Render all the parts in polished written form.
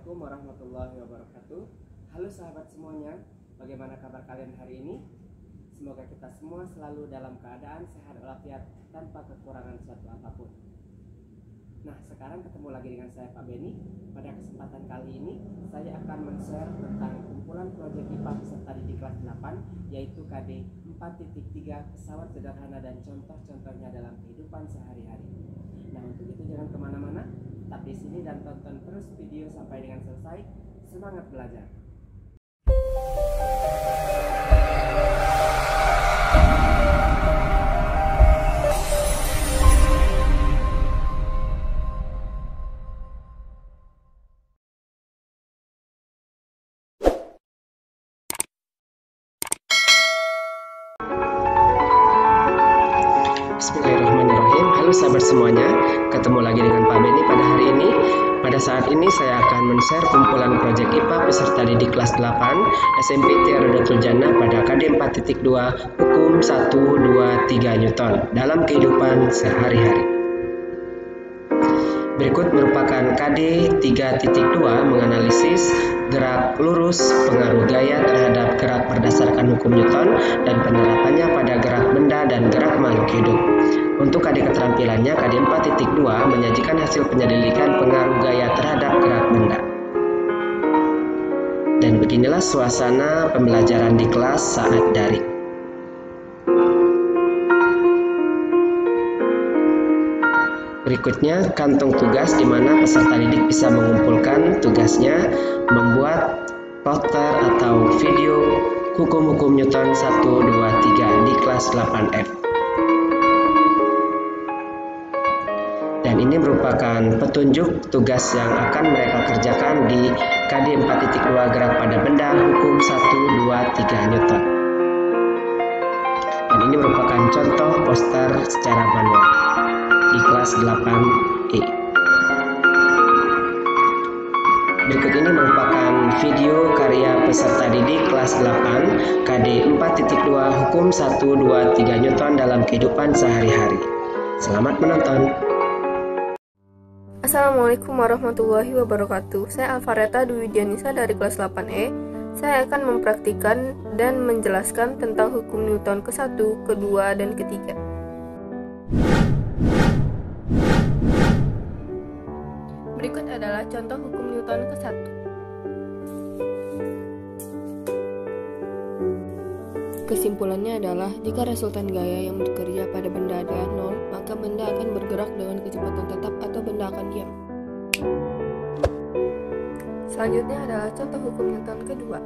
Assalamualaikum warahmatullahi wabarakatuh. Halo sahabat semuanya, bagaimana kabar kalian hari ini? Semoga kita semua selalu dalam keadaan sehat walafiat tanpa kekurangan suatu apapun. Nah, sekarang ketemu lagi dengan saya Pak Beni. Pada kesempatan kali ini saya akan men-share tentang kumpulan proyek IPA peserta didik kelas 8, yaitu KD 4.3 pesawat sederhana dan contoh-contohnya dalam kehidupan sehari-hari. Nah, untuk itu jangan kemana-mana, tetap di sini dan tonton terus video sampai dengan selesai. Semangat belajar! Bismillahirrahmanirrahim. Halo sahabat semuanya, ketemu lagi dengan Pak Beni pada hari ini. Pada saat ini saya akan men-share kumpulan proyek IPA peserta didik kelas 8 SMP Tiara Datul Jannah pada KD 4.2 Hukum 1, 2, 3 Newton dalam kehidupan sehari-hari. Berikut merupakan KD 3.2 menganalisis gerak lurus, pengaruh gaya terhadap gerak berdasarkan hukum Newton dan penerapannya pada gerak benda dan gerak makhluk hidup. Untuk KD keterampilannya, KD 4.2 menyajikan hasil penyelidikan pengaruh gaya terhadap gerak benda. Dan beginilah suasana pembelajaran di kelas saat daring. Berikutnya kantong tugas di mana peserta didik bisa mengumpulkan tugasnya membuat poster atau video hukum-hukum Newton 1, 2, 3 di kelas 8F. Dan ini merupakan petunjuk tugas yang akan mereka kerjakan di KD 4.2 gerak pada benda hukum 1, 2, 3 Newton. Dan ini merupakan contoh poster secara manual di kelas 8E. Berikut ini merupakan video karya peserta didik kelas 8 KD 4.2 hukum 1, 2, 3 Newton dalam kehidupan sehari-hari. Selamat menonton. Assalamualaikum warahmatullahi wabarakatuh. Saya Alfareta Dwi Dianisa dari kelas 8E. Saya akan mempraktikkan dan menjelaskan tentang hukum Newton ke-1, ke-2, dan ke-3. Berikut adalah contoh hukum Newton ke-1. Kesimpulannya adalah, jika resultan gaya yang bekerja pada benda adalah 0, maka benda akan bergerak dengan kecepatan tetap atau benda akan diam. Selanjutnya adalah contoh hukum Newton kedua.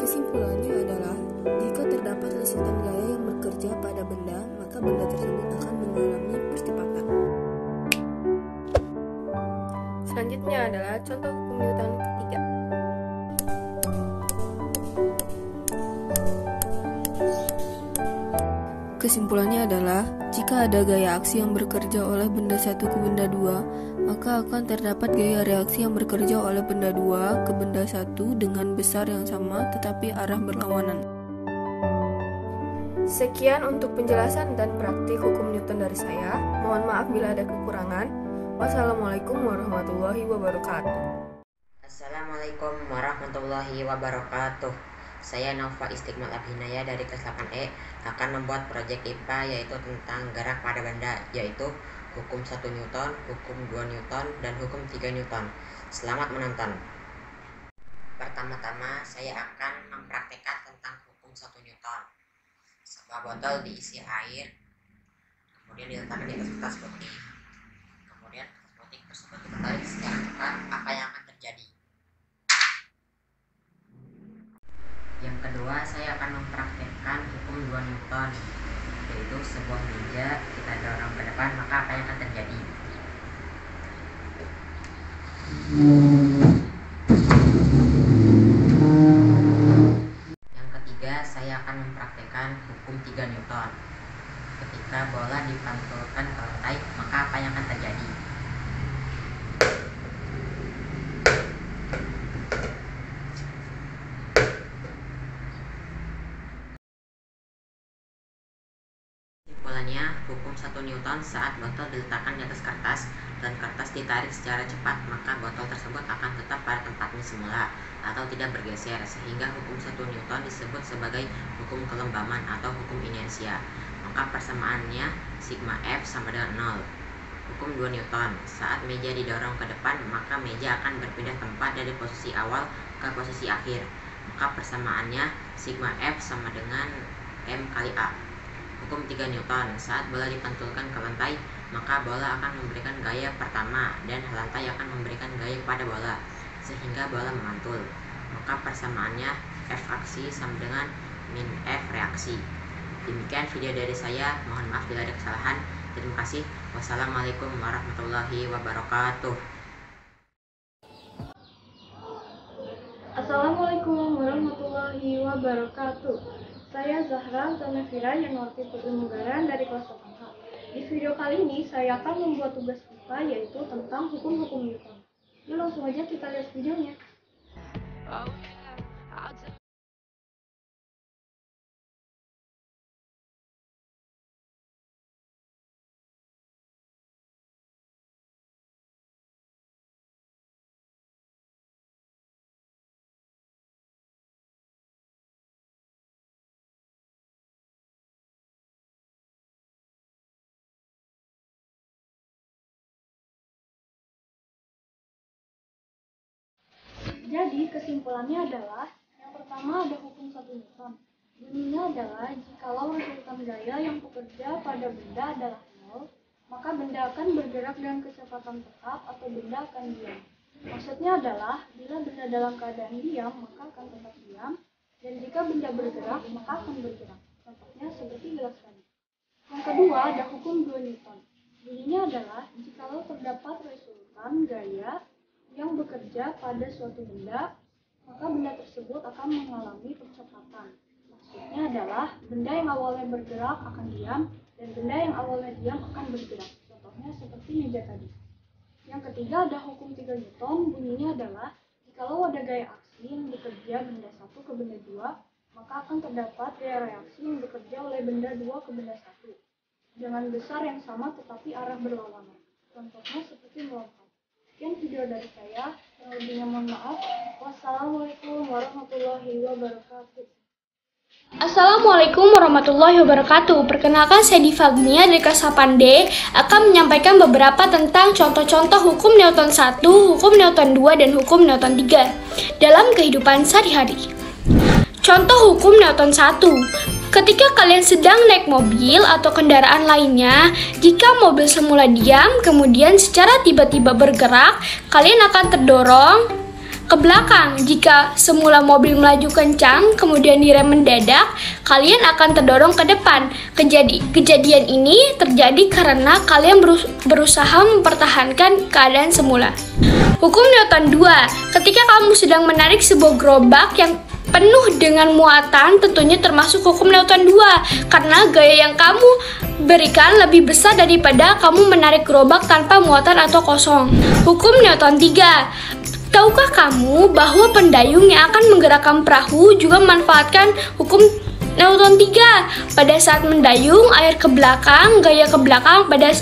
Kesimpulannya adalah, jika terdapat resultan gaya yang bekerja pada benda, maka benda tersebut akan mengalami percepatan. Selanjutnya adalah contoh hukum Newton ketiga. Kesimpulannya adalah, jika ada gaya aksi yang bekerja oleh benda 1 ke benda 2, maka akan terdapat gaya reaksi yang bekerja oleh benda 2 ke benda 1 dengan besar yang sama tetapi arah berlawanan. Sekian untuk penjelasan dan praktik hukum Newton dari saya. Mohon maaf bila ada kekurangan. Wassalamualaikum warahmatullahi wabarakatuh. Assalamualaikum warahmatullahi wabarakatuh. Saya Nova Istiqmal Abhinaya dari kelas 8E akan membuat proyek IPA yaitu tentang gerak pada benda, yaitu hukum 1 Newton, hukum 2 Newton, dan hukum 3 Newton. Selamat menonton. Pertama-tama saya akan mempraktikkan tentang hukum 1 Newton. Sebuah botol diisi air, kemudian diletakkan di atas kertas putih. Kemudian kertas putih tersebut ditarik secara cepat, apa yang akan terjadi? Yang kedua, saya akan mempraktikkan hukum 2 Newton, yaitu sebuah meja kita dorong ke depan, maka apa yang akan terjadi? Yang ketiga, saya akan mempraktikkan hukum 3 Newton. Ketika bola dipantulkan ke lantai, maka apa yang akan terjadi? 1 Newton saat botol diletakkan di atas kertas dan kertas ditarik secara cepat, maka botol tersebut akan tetap pada tempatnya semula atau tidak bergeser, sehingga hukum 1 Newton disebut sebagai hukum kelembaman atau hukum inersia. Maka persamaannya sigma F sama dengan 0. Hukum 2 Newton, saat meja didorong ke depan, maka meja akan berpindah tempat dari posisi awal ke posisi akhir. Maka persamaannya sigma F sama dengan M kali A. Hukum 3 Newton, saat bola dipantulkan ke lantai, maka bola akan memberikan gaya pertama dan lantai akan memberikan gaya kepada bola, sehingga bola memantul. Maka persamaannya F aksi sama dengan min F reaksi. Demikian video dari saya, mohon maaf bila ada kesalahan. Terima kasih. Wassalamualaikum warahmatullahi wabarakatuh. Assalamualaikum warahmatullahi wabarakatuh. Saya Zahra Zanafira yang mengerti ilmu negara dari kelas 8H. Di video kali ini saya akan membuat tugas IPA yaitu tentang hukum-hukum Newton. Yuk langsung aja kita lihat videonya. Jadi kesimpulannya adalah yang pertama ada hukum 1 Newton. Bunyinya adalah jikalau resultan gaya yang bekerja pada benda adalah 0, maka benda akan bergerak dengan kecepatan tetap atau benda akan diam. Maksudnya adalah bila benda dalam keadaan diam maka akan tetap diam, dan jika benda bergerak maka akan bergerak. Contohnya seperti gelas tadi. Yang kedua ada hukum 2 Newton. Bunyinya adalah jikalau terdapat resultan gaya yang bekerja pada suatu benda, maka benda tersebut akan mengalami percepatan. Maksudnya adalah benda yang awalnya bergerak akan diam, dan benda yang awalnya diam akan bergerak. Contohnya seperti meja tadi. Yang ketiga ada hukum 3 Newton. Bunyinya adalah jikalau ada gaya aksi yang bekerja benda 1 ke benda 2, maka akan terdapat gaya reaksi yang bekerja oleh benda 2 ke benda 1 dengan besar yang sama tetapi arah berlawanan. Contohnya seperti melompat. Sekian video dari saya, yang lebihnya mohon maaf. Wassalamualaikum warahmatullahi wabarakatuh. Assalamualaikum warahmatullahi wabarakatuh. Perkenalkan, saya Diva Agnia dari kelas 8D akan menyampaikan beberapa tentang contoh-contoh hukum Newton 1, hukum Newton 2, dan hukum Newton 3 dalam kehidupan sehari-hari. Contoh hukum Newton 1. Ketika kalian sedang naik mobil atau kendaraan lainnya, jika mobil semula diam, kemudian secara tiba-tiba bergerak, kalian akan terdorong ke belakang. Jika semula mobil melaju kencang, kemudian direm mendadak, kalian akan terdorong ke depan. Kejadian ini terjadi karena kalian berusaha mempertahankan keadaan semula. Hukum Newton 2. Ketika kamu sedang menarik sebuah gerobak yang penuh dengan muatan, tentunya termasuk hukum Newton 2 karena gaya yang kamu berikan lebih besar daripada kamu menarik gerobak tanpa muatan atau kosong. Hukum Newton 3. Tahukah kamu bahwa pendayung yang akan menggerakkan perahu juga memanfaatkan hukum Newton 3? Pada saat mendayung air ke belakang, gaya ke belakang pada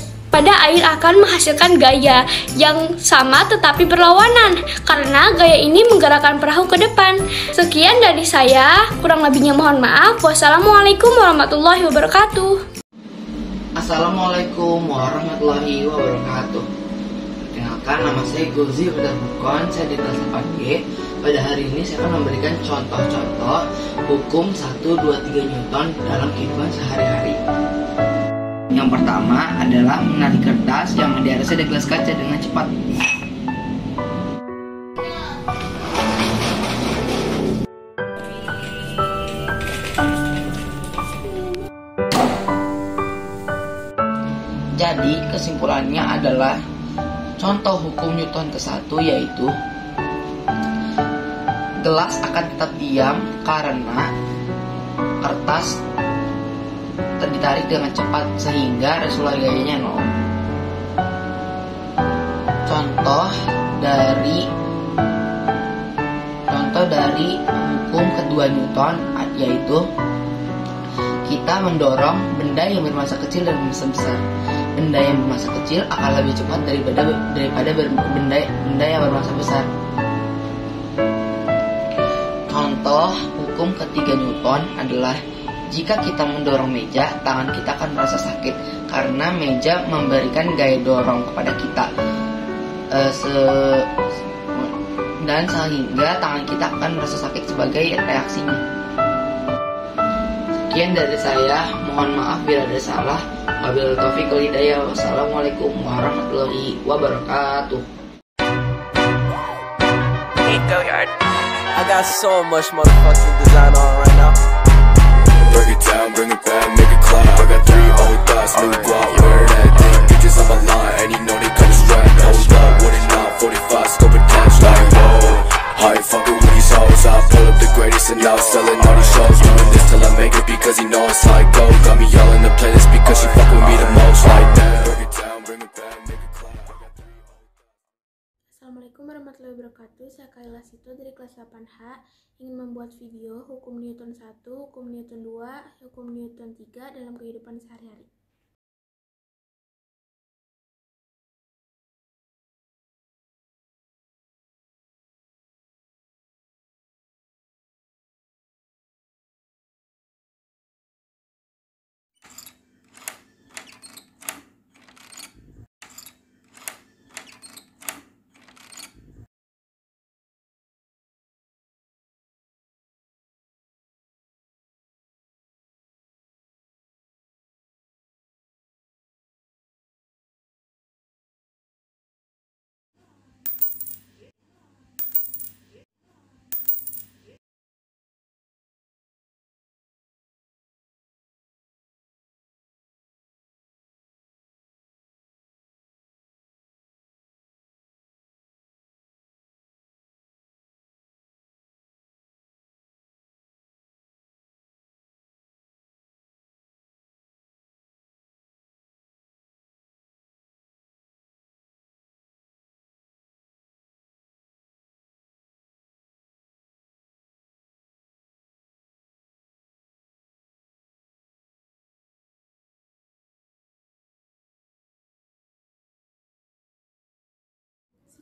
air akan menghasilkan gaya yang sama tetapi berlawanan karena gaya ini menggerakkan perahu ke depan. Sekian dari saya, kurang lebihnya mohon maaf. Wassalamualaikum warahmatullahi wabarakatuh. Assalamualaikum warahmatullahi wabarakatuh. Perkenalkan, nama saya Gulzi Bukon, saya di kelas 8G. Pada hari ini saya akan memberikan contoh-contoh hukum 1, 2, 3 Newton dalam kehidupan sehari-hari. Yang pertama adalah menarik kertas yang di atasnya ada gelas kaca dengan cepat. Jadi kesimpulannya adalah contoh hukum Newton ke-1 yaitu gelas akan tetap diam karena kertas ditarik dengan cepat sehingga resultan gayanya 0. Contoh dari hukum kedua Newton yaitu kita mendorong benda yang bermassa kecil dan bermassa besar. Benda yang bermassa kecil akan lebih cepat daripada benda yang bermassa besar. Contoh hukum ketiga Newton adalah jika kita mendorong meja, tangan kita akan merasa sakit karena meja memberikan gaya dorong kepada kita, dan sehingga tangan kita akan merasa sakit sebagai reaksinya. Sekian dari saya, mohon maaf bila ada salah. Wabillahi taufiq wal hidayah. Wassalamualaikum warahmatullahi wabarakatuh. I got so much motherfucking design on right now. Break it down, bring it back, make it clap. I got 3 old thoughts, new guap, wear that thing. Bitches on my line, and you know they come strapped. Hold up, what it not, 45, scope attached, like whoa. I ain't fucking with these hoes, I pull up the greatest and now selling all these shows. Doing this till I make it because you know it's like go. Got me all in the playlist because she fuck with me the most, like that. Break it down, bring it back, make it clap. I got 3 old thoughts. Assalamualaikum warahmatullahi wabarakatuh. Saya Kaila Sito dari kelas 8H ingin membuat video hukum Newton 1, hukum Newton 2, hukum Newton 3 dalam kehidupan sehari-hari.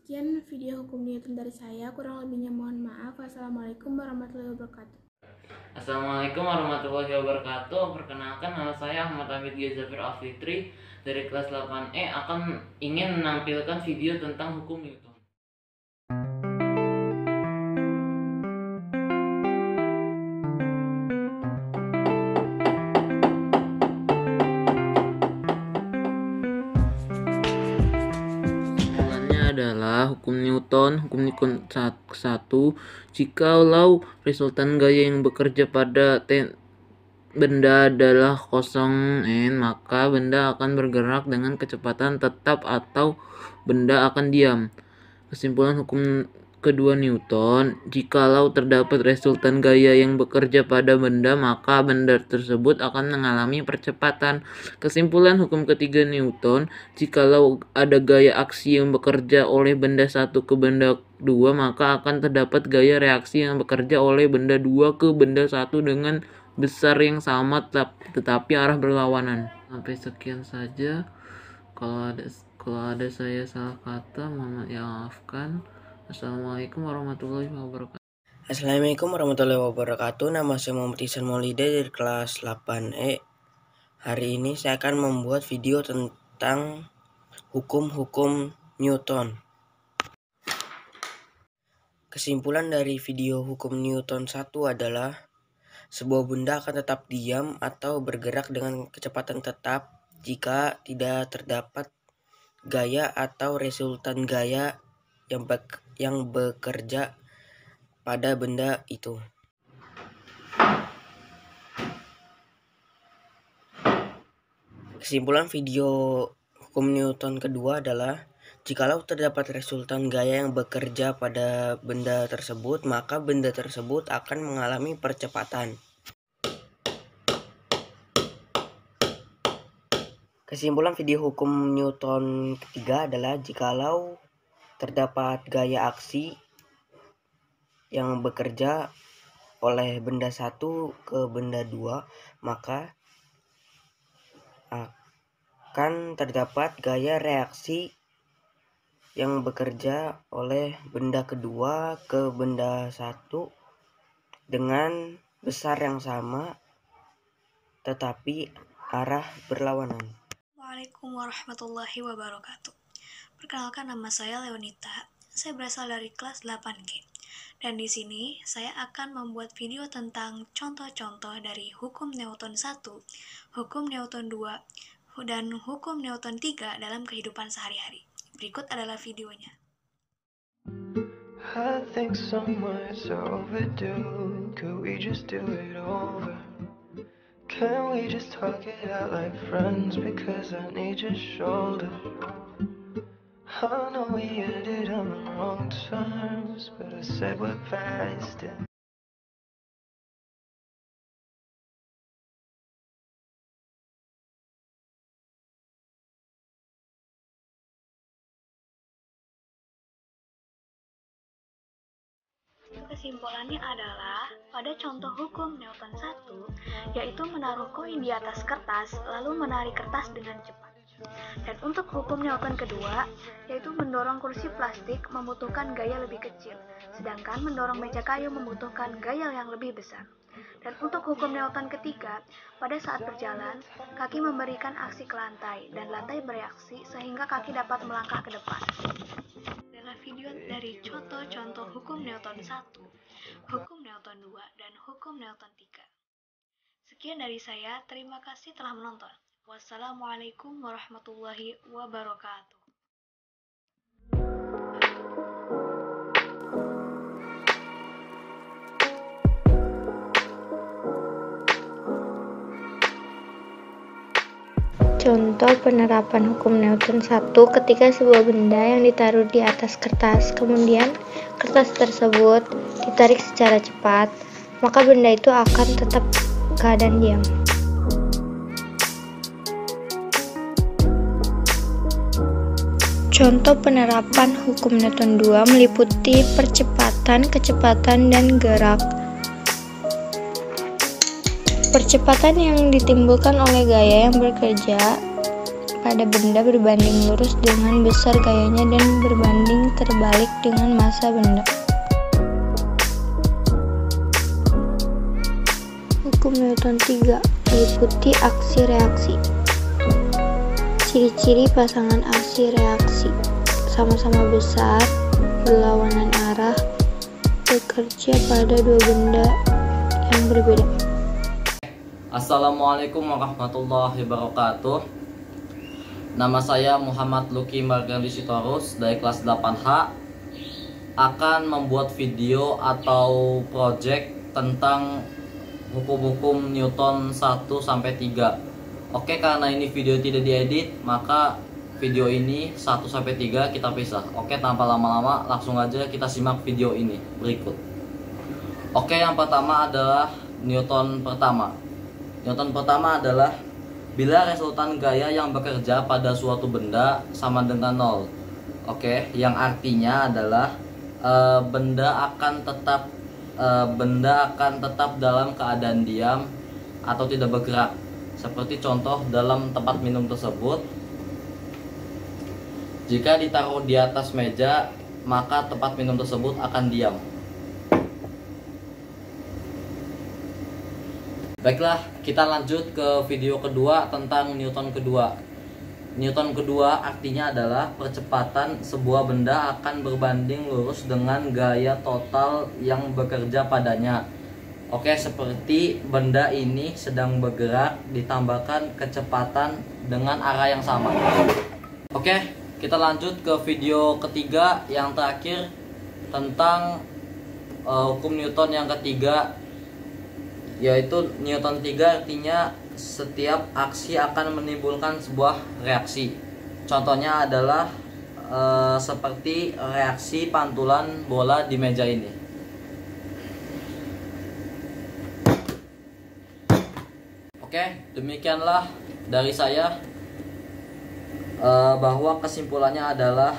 Sekian video hukum Newton dari saya, kurang lebihnya mohon maaf. Wassalamualaikum warahmatullahi wabarakatuh. Assalamualaikum warahmatullahi wabarakatuh. Perkenalkan, nama saya Ahmad Hamid Ghazafir Alfitri dari kelas 8E akan ingin menampilkan video tentang hukum Newton. Adalah hukum Newton 1, jikalau resultan gaya yang bekerja pada benda adalah kosong n, maka benda akan bergerak dengan kecepatan tetap atau benda akan diam. Kesimpulan hukum kedua Newton, jikalau terdapat resultan gaya yang bekerja pada benda, maka benda tersebut akan mengalami percepatan. Kesimpulan hukum ketiga Newton, jikalau ada gaya aksi yang bekerja oleh benda 1 ke benda 2, maka akan terdapat gaya reaksi yang bekerja oleh benda 2 ke benda 1 dengan besar yang sama tetapi arah berlawanan. Sampai sekian saja. Kalau ada saya salah kata, mohon maafkan. Assalamualaikum warahmatullahi wabarakatuh. Assalamualaikum warahmatullahi wabarakatuh. Nama saya Muhammad Ihsan Maulida dari kelas 8E. Hari ini saya akan membuat video tentang hukum-hukum Newton. Kesimpulan dari video hukum Newton 1 adalah sebuah benda akan tetap diam atau bergerak dengan kecepatan tetap jika tidak terdapat gaya atau resultan gaya yang bekerja pada benda itu. Kesimpulan video hukum Newton kedua adalah jikalau terdapat resultan gaya yang bekerja pada benda tersebut, maka benda tersebut akan mengalami percepatan. Kesimpulan video hukum Newton ketiga adalah jikalau terdapat gaya aksi yang bekerja oleh benda 1 ke benda 2, maka akan terdapat gaya reaksi yang bekerja oleh benda kedua ke benda satu dengan besar yang sama tetapi arah berlawanan. Assalamualaikum warahmatullahi wabarakatuh. Perkenalkan, nama saya Leonita. Saya berasal dari kelas 8G. Dan di sini saya akan membuat video tentang contoh-contoh dari hukum Newton 1, hukum Newton 2, dan hukum Newton 3 dalam kehidupan sehari-hari. Berikut adalah videonya. I think so much overdue. Could we just do it over? Can we just talk it out like friends? Because I need your shoulder. I know we ended on the wrong terms, but I said we're past it. Kesimpulannya adalah, pada contoh hukum Newton 1, yaitu menaruh koin di atas kertas, lalu menarik kertas dengan cepat. Dan untuk hukum Newton kedua, yaitu mendorong kursi plastik membutuhkan gaya lebih kecil, sedangkan mendorong meja kayu membutuhkan gaya yang lebih besar. Dan untuk hukum Newton ketiga, pada saat berjalan, kaki memberikan aksi ke lantai, dan lantai bereaksi sehingga kaki dapat melangkah ke depan. Video dari contoh-contoh hukum Newton 1, hukum Newton 2, dan hukum Newton 3. Sekian dari saya, terima kasih telah menonton. Wassalamualaikum warahmatullahi wabarakatuh. Contoh penerapan hukum Newton 1 ketika sebuah benda yang ditaruh di atas kertas, kemudian kertas tersebut ditarik secara cepat, maka benda itu akan tetap keadaan diam. Contoh penerapan hukum Newton 2 meliputi percepatan, kecepatan, dan gerak. Percepatan yang ditimbulkan oleh gaya yang bekerja pada benda berbanding lurus dengan besar gayanya dan berbanding terbalik dengan massa benda. Hukum Newton 3 meliputi aksi-reaksi. Ciri-ciri pasangan aksi-reaksi: sama-sama besar, berlawanan arah, bekerja pada dua benda yang berbeda. Assalamualaikum warahmatullahi wabarakatuh. Nama saya Muhammad Luki Margandi Sitorus dari kelas 8H, akan membuat video atau project tentang hukum-hukum Newton 1-3. Oke, karena ini video tidak diedit, maka video ini 1-3 kita pisah. Oke, tanpa lama-lama langsung aja kita simak video ini berikut. Oke, yang pertama adalah Newton pertama. Newton pertama adalah bila resultan gaya yang bekerja pada suatu benda sama dengan 0. Oke, yang artinya adalah benda akan tetap dalam keadaan diam atau tidak bergerak. Seperti contoh dalam tempat minum tersebut, jika ditaruh di atas meja, maka tempat minum tersebut akan diam. Baiklah, kita lanjut ke video kedua tentang Newton kedua. Newton kedua artinya adalah percepatan sebuah benda akan berbanding lurus dengan gaya total yang bekerja padanya. Oke, seperti benda ini sedang bergerak ditambahkan kecepatan dengan arah yang sama. Oke, kita lanjut ke video ketiga yang terakhir tentang hukum Newton yang ketiga, yaitu Newton 3 artinya setiap aksi akan menimbulkan sebuah reaksi. Contohnya adalah seperti reaksi pantulan bola di meja ini. Oke, demikianlah dari saya, bahwa kesimpulannya adalah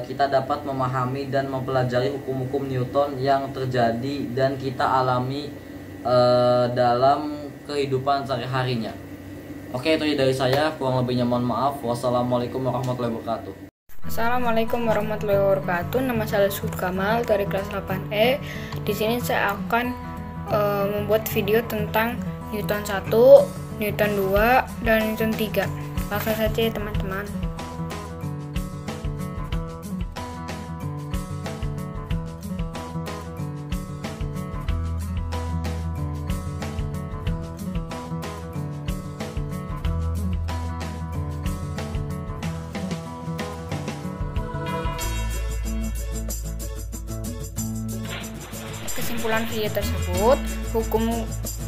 kita dapat memahami dan mempelajari hukum-hukum Newton yang terjadi dan kita alami dalam kehidupan sehari-harinya. Oke, itu dari saya. Kurang lebihnya mohon maaf. Wassalamualaikum warahmatullahi wabarakatuh. Assalamualaikum warahmatullahi wabarakatuh. Nama saya Yusuf Kamal dari kelas 8E. Di sini saya akan membuat video tentang Newton 1, Newton 2, dan Newton 3. Langsung saja ya teman-teman. Kesimpulan video tersebut,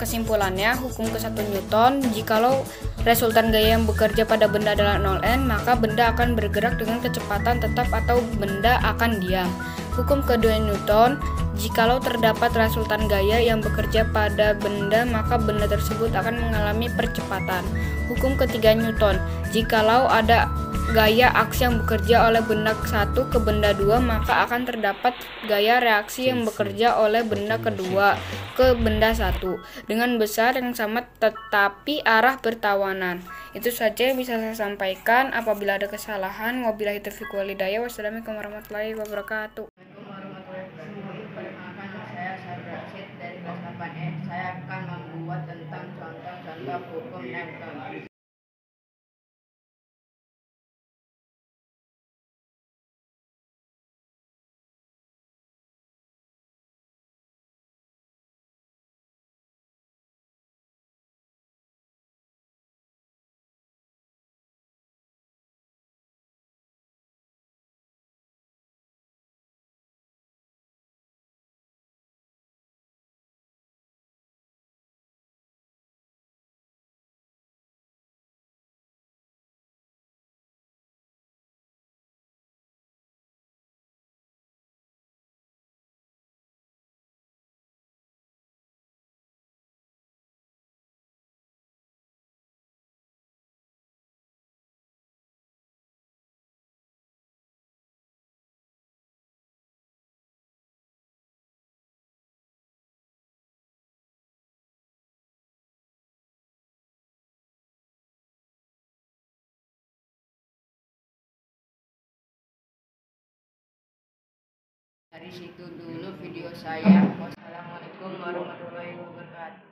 kesimpulannya hukum ke-1 Newton, jikalau resultan gaya yang bekerja pada benda adalah 0n, maka benda akan bergerak dengan kecepatan tetap atau benda akan diam. Hukum kedua Newton, jikalau terdapat resultan gaya yang bekerja pada benda, maka benda tersebut akan mengalami percepatan. Hukum ketiga Newton, jikalau ada gaya aksi yang bekerja oleh benda 1 ke benda 2, maka akan terdapat gaya reaksi yang bekerja oleh benda kedua ke benda 1 dengan besar yang sama tetapi arah bertawanan. Itu saja yang bisa saya sampaikan. Apabila ada kesalahan, wabillahi taufiq wal hidayah. Wassalamualaikum warahmatullahi wabarakatuh. Dari kelas 8E, saya akan membuat tentang contoh-contoh hukum Newton. Dari situ dulu video saya. Wassalamualaikum warahmatullahi wabarakatuh.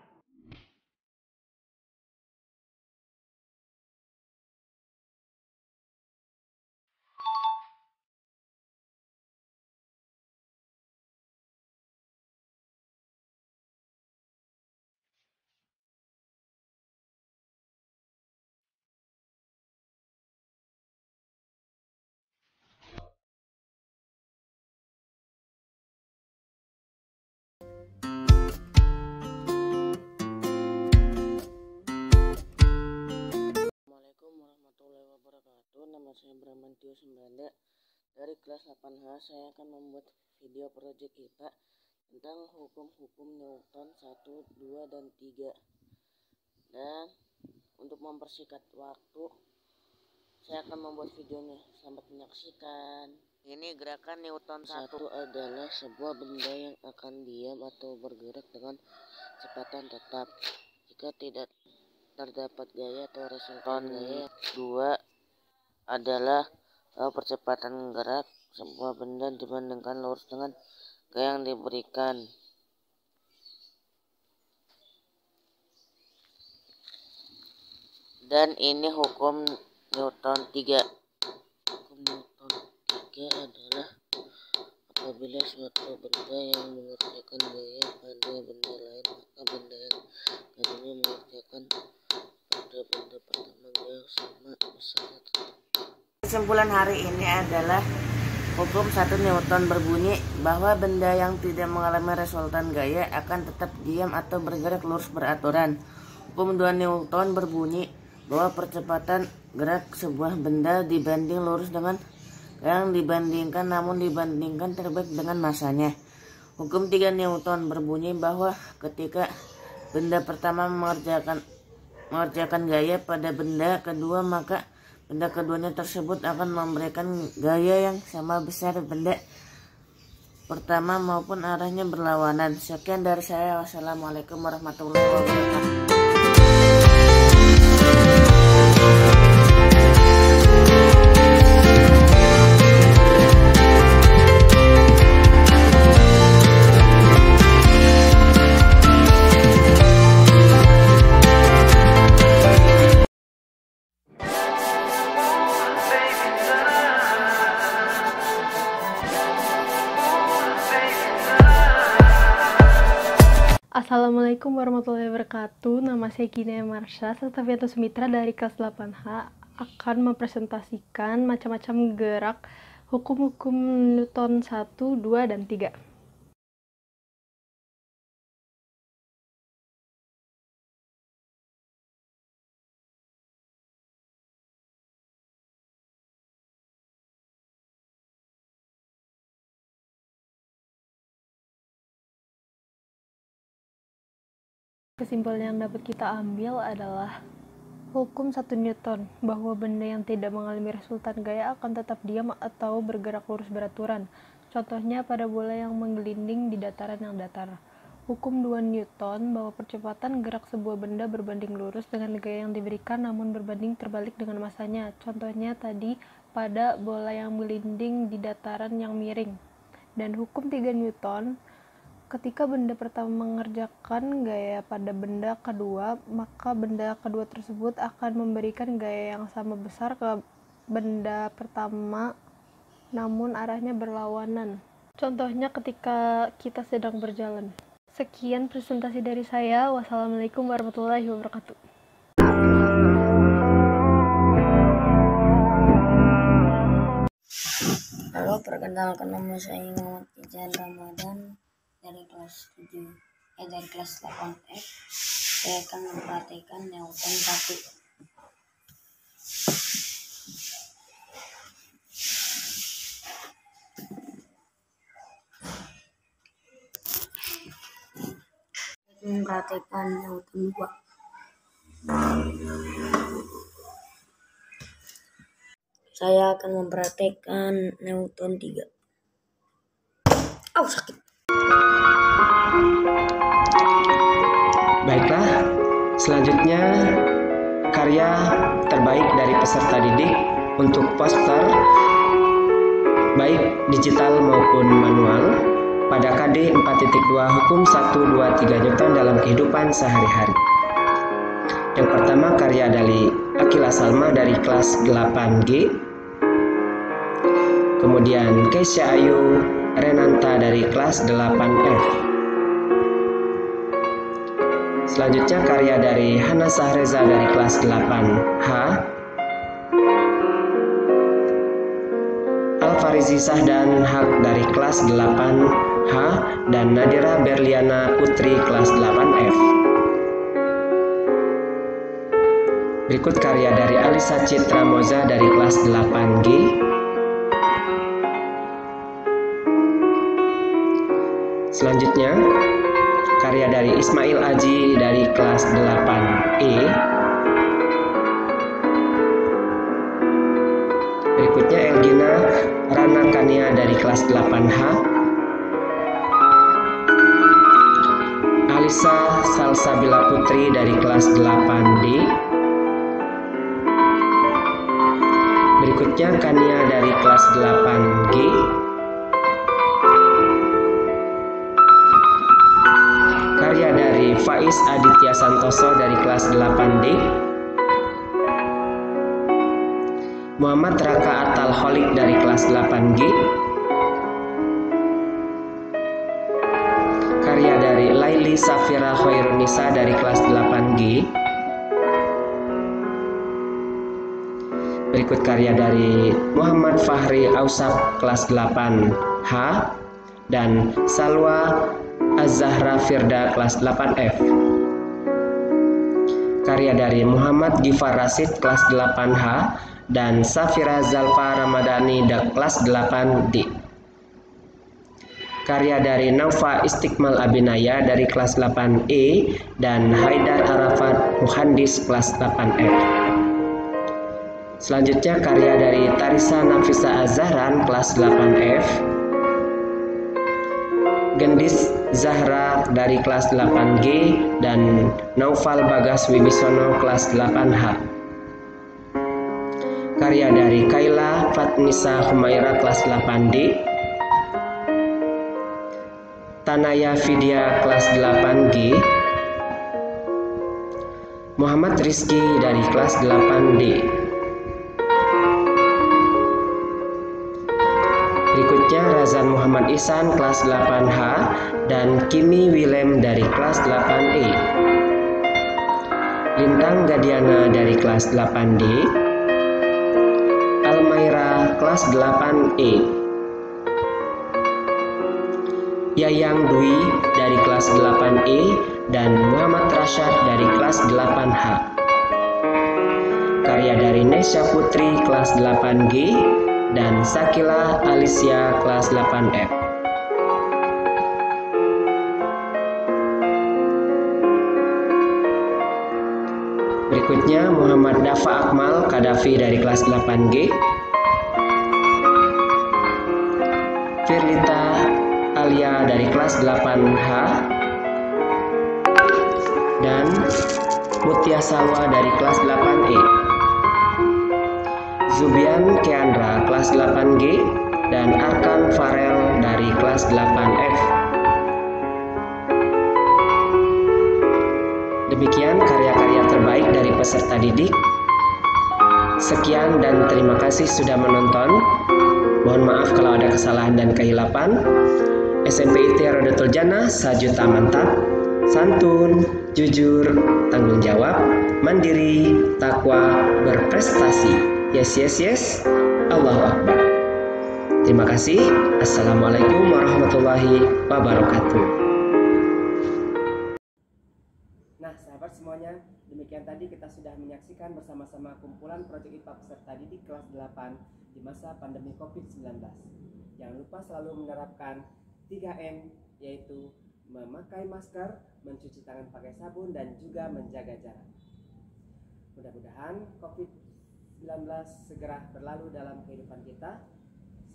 Assalamualaikum warahmatullahi wabarakatuh. Nama saya Bramantio Sembanda dari kelas 8H. Saya akan membuat video proyek kita tentang hukum-hukum Newton 1, 2, dan 3. Dan untuk mempersingkat waktu, saya akan membuat videonya. Selamat menyaksikan. Ini gerakan Newton 1 adalah sebuah benda yang akan diam atau bergerak dengan kecepatan tetap jika tidak terdapat gaya atau resultan gaya. 2 adalah percepatan gerak sebuah benda dibandingkan lurus dengan gaya yang diberikan. Dan ini hukum Newton 3. Hukum Newton 3 adalah apabila suatu benda yang mengerjakan gaya pada benda lain, maka benda yang kedua mengerjakan pada benda pertama gaya sama besarnya tetap. Kesimpulan hari ini adalah hukum 1 Newton berbunyi bahwa benda yang tidak mengalami resultan gaya akan tetap diam atau bergerak lurus beraturan. Hukum 2 Newton berbunyi bahwa percepatan gerak sebuah benda dibanding lurus dengan yang dibandingkan, namun dibandingkan terbalik dengan masanya. Hukum 3 Newton berbunyi bahwa ketika benda pertama mengerjakan gaya pada benda kedua, maka benda keduanya tersebut akan memberikan gaya yang sama besar benda pertama maupun arahnya berlawanan. Sekian dari saya. Wassalamualaikum warahmatullahi wabarakatuh. Assalamualaikum warahmatullahi wabarakatuh. Nama saya Gina Marsha, Sastavianto Sumitra dari kelas 8H akan mempresentasikan macam-macam gerak hukum-hukum Newton 1, 2, dan 3. Kesimpulan yang dapat kita ambil adalah hukum 1 Newton, bahwa benda yang tidak mengalami resultan gaya akan tetap diam atau bergerak lurus beraturan. Contohnya pada bola yang menggelinding di dataran yang datar. Hukum 2 Newton, bahwa percepatan gerak sebuah benda berbanding lurus dengan gaya yang diberikan namun berbanding terbalik dengan masanya. Contohnya tadi pada bola yang menggelinding di dataran yang miring. Dan hukum 3 Newton, ketika benda pertama mengerjakan gaya pada benda kedua, maka benda kedua tersebut akan memberikan gaya yang sama besar ke benda pertama, namun arahnya berlawanan. Contohnya ketika kita sedang berjalan. Sekian presentasi dari saya. Wassalamualaikum warahmatullahi wabarakatuh. Halo, perkenalkan nama saya Muhammad Ijan Ramadan dari kelas 8F. Saya akan mempraktikkan Newton 1. Mempraktikkan Newton 2. Saya akan mempraktikkan Newton 3. Sakit. Baiklah, selanjutnya karya terbaik dari peserta didik untuk poster baik digital maupun manual pada KD 4.2 hukum 1, 2, 3 Newton dalam kehidupan sehari-hari. Yang pertama karya dari Akila Salma dari kelas 8G, kemudian Keisha Ayu Renanta dari kelas 8F. Selanjutnya karya dari Hana Sahreza dari kelas 8H, Alfarizi Sahdan Haq dari kelas 8H, dan Nadira Berliana Putri kelas 8F. Berikut karya dari Alisa Citra Moza dari kelas 8G, selanjutnya karya dari Ismail Aji dari kelas 8E. Berikutnya Elgina Rana Kania dari kelas 8H. Alisa Salsabila Putri dari kelas 8D. Berikutnya Kania dari kelas 8G. Karya dari Faiz Aditya Santoso dari kelas 8D. Muhammad Raka Atal Holik dari kelas 8G. Karya dari Laili Safira Khairunisa dari kelas 8G. Berikut karya dari Muhammad Fahri Ausap kelas 8H dan Salwa Az-Zahra Firda kelas 8F. Karya dari Muhammad Gifar Rasid kelas 8H dan Safira Zalfa Ramadhani kelas 8D. Karya dari Naufa Istiqmal Abinaya dari kelas 8E dan Haidar Arafat Muhandis kelas 8F. Selanjutnya karya dari Tarisa Nafisa Azharan kelas 8F, Gendis Zahra dari kelas 8G, dan Naufal Bagas Wibisono kelas 8H. Karya dari Kaila Fatnisa Humaira kelas 8D, Tanaya Vidya kelas 8G, Muhammad Rizky dari kelas 8D. Berikutnya Razan Muhammad Ihsan kelas 8H dan Kimi Willem dari kelas 8E. Lintang Gadiana dari kelas 8D. Almaira kelas 8E. Yayang Dwi dari kelas 8E dan Muhammad Rashad dari kelas 8H. Karya dari Nesya Putri kelas 8G dan Sakila Alicia kelas 8F. Berikutnya Muhammad Dafa Akmal Kadafi dari kelas 8G. Firlita Alia dari kelas 8H dan Mutia Salwa dari kelas 8E. Zubian Keandra kelas 8G dan Arkan Farel dari kelas 8F. Demikian karya-karya terbaik dari peserta didik. Sekian dan terima kasih sudah menonton. Mohon maaf kalau ada kesalahan dan kehilapan. SMP ITIA Rodatul Jannah Sajuta Mantap, santun, jujur, tanggung jawab, mandiri, takwa, berprestasi. Yes, yes, yes. Allahu Akbar. Terima kasih. Assalamualaikum warahmatullahi wabarakatuh. Nah, sahabat semuanya, demikian tadi kita sudah menyaksikan bersama-sama kumpulan proyek IPA peserta didik kelas 8 di masa pandemi COVID-19. Jangan lupa selalu menerapkan 3M, yaitu memakai masker, mencuci tangan pakai sabun, dan juga menjaga jarak. Mudah-mudahan COVID-19 segera berlalu dalam kehidupan kita,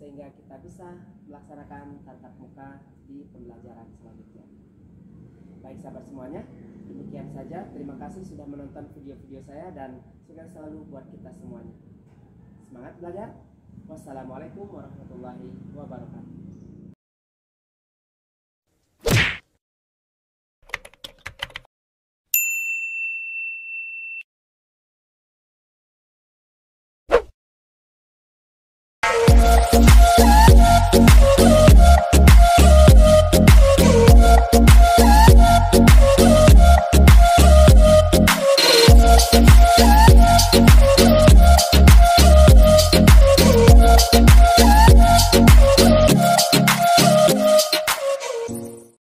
sehingga kita bisa melaksanakan tatap muka di pembelajaran selanjutnya. Baik sahabat semuanya, demikian saja. Terima kasih sudah menonton video-video saya dan sukses selalu buat kita semuanya. Semangat belajar. Wassalamualaikum warahmatullahi wabarakatuh.